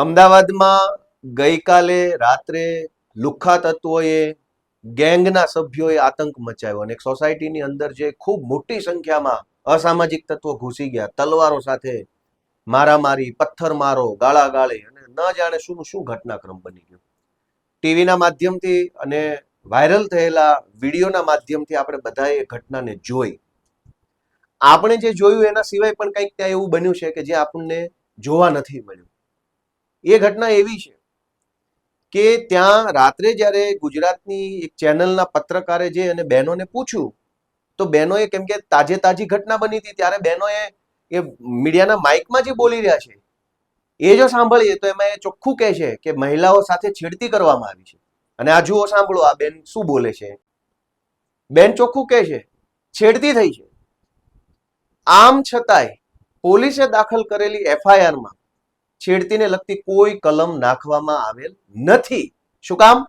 અમદાવાદમાં ગઈકાલે રાત્રે લુખ્ખા તત્વોએ ગેંગના સભ્યોએ આતંક મચાવ્યો અને એક સોસાયટીની અંદર જે ખૂબ મોટી સંખ્યામાં અસામાજિક તત્વો ઘૂસી ગયા, તલવારો સાથે મારામારી, પથ્થરમારો, ગાળાગાળી અને ન જાણે શું શું ઘટનાક્રમ બની ગયો. ટીવીના માધ્યમથી અને વાયરલ થયેલા વિડીયોના માધ્યમથી આપણે બધાએ એ ઘટનાને જોઈ. આપણે જે જોયું એના સિવાય પણ કંઈક ત્યાં એવું બન્યું છે કે જે આપણને જોવા નથી મળ્યું. એ ઘટના એવી છે કે ત્યાં રાત્રે જ્યારે ગુજરાતની એક ચેનલના પત્રકારે જે અને બહેનોને પૂછ્યું તો બહેનોએ, કેમ કે તાજી ઘટના બની હતી ત્યારે બહેનોએ એ મીડિયાના માઇકમાં જે બોલી રહ્યા છે એ જો સાંભળીએ તો એમાં એ ચોખ્ખું કહે છે કે મહિલાઓ સાથે છેડતી કરવામાં આવી છે. અને આ જુઓ, સાંભળો આ બેન શું બોલે છે. બેન ચોખ્ખું કહે છે છેડતી થઈ છે. આમ છતાંય પોલીસે દાખલ કરેલી એફઆઈઆરમાં છેડતીને લગતી કોઈ કલમ નાખવામાં આવેલ નથી. શું કામ?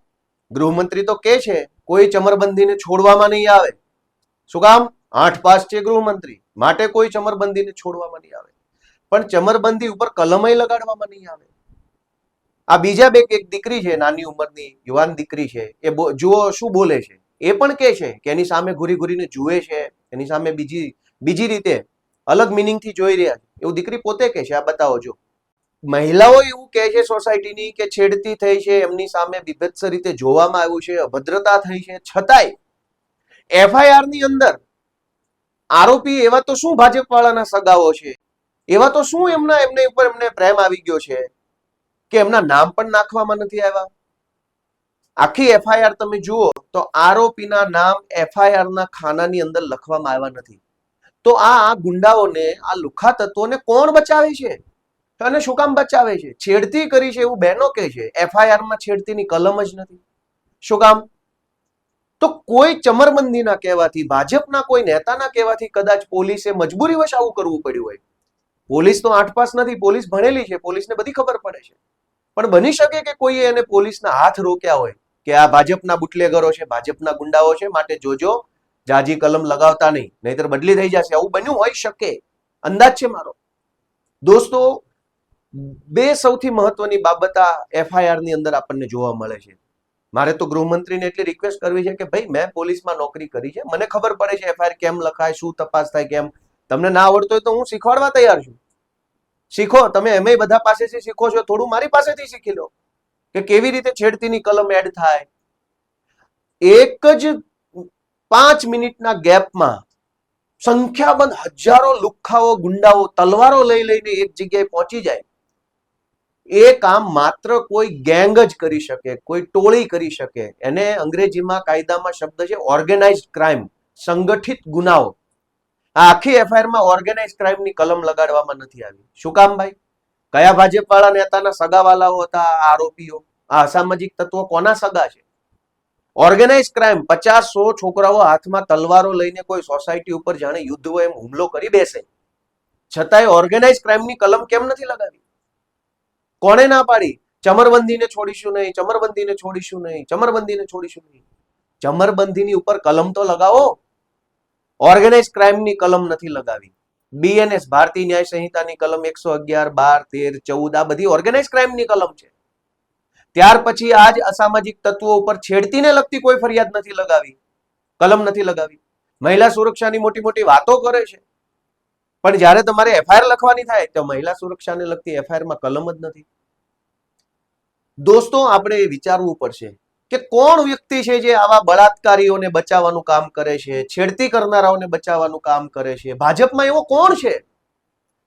ગૃહમંત્રી તો કહે છે કોઈ ચમરબંધીને છોડવામાં નહીં આવે. શું કામ? 8 પાસ છે ગૃહમંત્રી, માટે કોઈ ચમરબંધીને છોડવામાં નહીં આવે. પણ ચમરબંધી ઉપર કલમય લગાડવામાં નહીં આવે. આ બીજા એક દીકરી છે, નાની ઉંમરની યુવાન દીકરી છે, એ જુઓ શું બોલે છે. એ પણ કહે છે કે એની સામે ઘૂરીને જુએ છે, એની સામે બીજી રીતે અલગ મિનિંગથી જોઈ રહ્યા છે. એવું દીકરી પોતે કહે છે. આ બતાવો. જો મહિલાઓ એવું કહે છે સોસાયટીની કે છેડતી થઈ છે, એમની સામે બીભત્સ રીતે જોવામાં આવ્યું છે, અભદ્રતા થઈ છે, છતાંય એફઆઈઆર ની અંદર આરોપી એવા તો શું ભાજપ વાળાના સગાઓ છે, એવા તો શું એમને ઉપર પ્રેમ આવી ગયો છે કે એમના નામ પણ નાખવામાં નથી આવ્યા. આખી એફઆઈઆર તમે જુઓ તો આરોપીના નામ એફઆઈઆર ના ખાનાની અંદર લખવામાં આવ્યા નથી. તો આ ગુંડાઓને, આ લુખ્ખા તત્વોને કોણ બચાવે છે અને શું કામ બચાવે છે? છેડતી કરી છે એવું બહેનો કહે છે. એફઆઈઆર માં છેડતીની કલમ જ નથી. શું કામ? તો કોઈ ચમરબંધીના કહેવાથી, ભાજપના કોઈ નેતાના કહેવાથી કદાચ પોલીસે મજબૂરીવશ આવું કરવું પડ્યું હોય. પોલીસ તો 8 પાસ નથી, પોલીસ ભણેલી છે, પોલીસને બધી ખબર પડે છે. પણ બની શકે કે કોઈએ એને પોલીસના હાથ રોક્યા હોય કે આ ભાજપના બુટલેગરો છે, ભાજપના ગુંડાઓ છે, માટે જોજો, જાજી કલમ લગાવતા નહીં, નહીતર બદલી થઈ જશે. આવું બન્યું હોઈ શકે, અંદાજ છે મારો. દોસ્તો, બે સૌથી મહત્વની બાબત આ એફઆઈઆર ની અંદર આપણને જોવા મળે છે. મારે તો ગૃહમંત્રીને એટલી રિક્વેસ્ટ કરવી છે કે ભાઈ, મેં પોલીસમાં નોકરી કરી છે, મને ખબર પડે છે એફઆઈઆર કેમ લખાય, શું તપાસ થાય, કેમ. તમને ના આવડતો હોય તો હું શીખવાડવા તૈયાર છું. શીખો તમે, એમ બધા પાસેથી શીખો છો, થોડું મારી પાસેથી શીખી લો કે કેવી રીતે છેડતીની કલમ એડ થાય. એક જ 5 મિનિટના ગેપમાં સંખ્યાબંધ હજારો લુખ્ખાઓ, ગુંડાઓ તલવારો લઈને એક જગ્યાએ પહોંચી જાય. એ કામ માત્ર કોઈ ગેંગ જ કરી શકે, કોઈ ટોળી કરી શકે. એને અંગ્રેજીમાં કાયદામાં શબ્દ છે ઓર્ગેનાઇઝડ ક્રાઇમ, સંગઠિત ગુનાઓ. આ આખી એફઆઈઆરમાં ઓર્ગેનાઇઝ ક્રાઇમની કલમ લગાડવામાં નથી આવી. શું કામ ભાઈ? કયા ભાજપ વાળા નેતાના સગાવાલાઓ હતા આરોપીઓ? આ અસામાજિક તત્વો કોના સગા છે? ઓર્ગેનાઇઝ ક્રાઇમ, 50-100 છોકરાઓ હાથમાં તલવારો લઈને કોઈ સોસાયટી ઉપર જાણે યુદ્ધ હોય એમ હુમલો કરી બેસે, છતાંય ઓર્ગેનાઇઝ ક્રાઇમની કલમ કેમ નથી લગાવી? કોણે ના પાડી? ચમરબંધીને છોડીશું નહીં, ચમરબંધીને છોડીશું નહીં, ચમરબંધીને છોડીશું નહીં. ચમરબંધીની ઉપર કલમ તો લગાવો. ઓર્ગેનાઇઝ ક્રાઇમની કલમ નથી લગાવી. બીએનએસ, ભારતીય ન્યાય સંહિતાની કલમ 111, 12, 13, 14 આ બધી ઓર્ગેનાઇઝ ક્રાઇમની કલમ છે. ત્યાર પછી આજ અસામાજિક તત્વો ઉપર છેડતીને લગતી કોઈ ફરિયાદ નથી લગાવી, કલમ નથી લગાવી. મહિલા સુરક્ષાની મોટી મોટી વાતો કરે છે, પણ જ્યારે તમારે એફઆઈઆર લખવાની થાય તો મહિલા સુરક્ષાને લગતી એફઆઈઆરમાં કલમ જ નથી. દોસ્તો, આપણે વિચારવું પડશે કે કોણ વ્યક્તિ છે જે આવા બળાત્કારીઓને બચાવવાનું કામ કરે છે, છેડતી કરનારાઓને બચાવવાનું કામ કરે છે. ભાજપમાં એવો કોણ છે?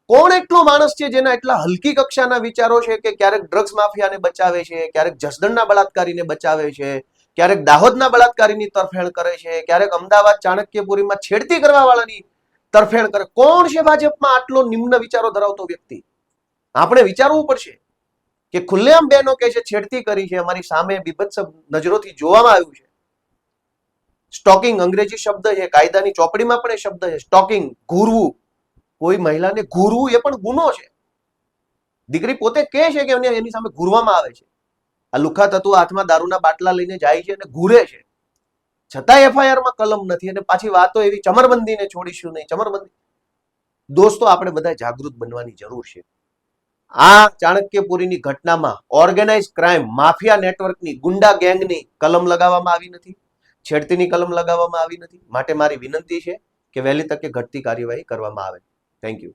કોણ એટલો માણસ છે જેના એટલા હલકી કક્ષાના વિચારો છે કે ક્યારેક ડ્રગ્સ માફિયાને બચાવે છે, ક્યારેક જસદણના બળાત્કારીને બચાવે છે, ક્યારેક દાહોદના બળાત્કારીની તરફેણ કરે છે, ક્યારેક અમદાવાદ ચાણક્યપુરીમાં છેડતી કરવા વાળાની તરફેણ કરે? કોણ છે ભાજપમાં આટલો નિમ્ન વિચારો ધરાવતો વ્યક્તિ? આપણે વિચારવું પડશે કે ખુલ્લેઆમ બહેનો કહે છે છેડતી કરી છે, અમારી સામે બીભત્સ નજરોથી જોવામાં આવ્યું છે. સ્ટોકિંગ અંગ્રેજી શબ્દ છે, કાયદાની ચોપડીમાં પણ એ શબ્દ છે, સ્ટોકિંગ, ઘૂરવું. કોઈ મહિલાને ઘૂરવું એ પણ ગુનો છે. દીકરી પોતે કહે છે કે એની સામે ઘૂરવામાં આવે છે. આ લુખ્ખા તત્વો હાથમાં દારૂના બાટલા લઈને જાય છે અને ઘૂરે છે, છતાં એફઆઈઆરમાં કલમ નથી. અને પાછી વાતો એવી, ચમરબંધીને છોડીશું નહીં, ચમરબંધી. દોસ્તો, આપણે બધા જાગૃત બનવાની જરૂર છે. આ ચાણક્યપુરીની ઘટનામાં ઓર્ગેનાઇઝ ક્રાઇમ માફિયા નેટવર્કની ગુંડા ગેંગની કલમ લગાવવામાં આવી નથી, છેડતીની કલમ લગાવવામાં આવી નથી. માટે મારી વિનંતી છે કે વહેલી તકે ઘટતી કાર્યવાહી કરવામાં આવે. Thank you.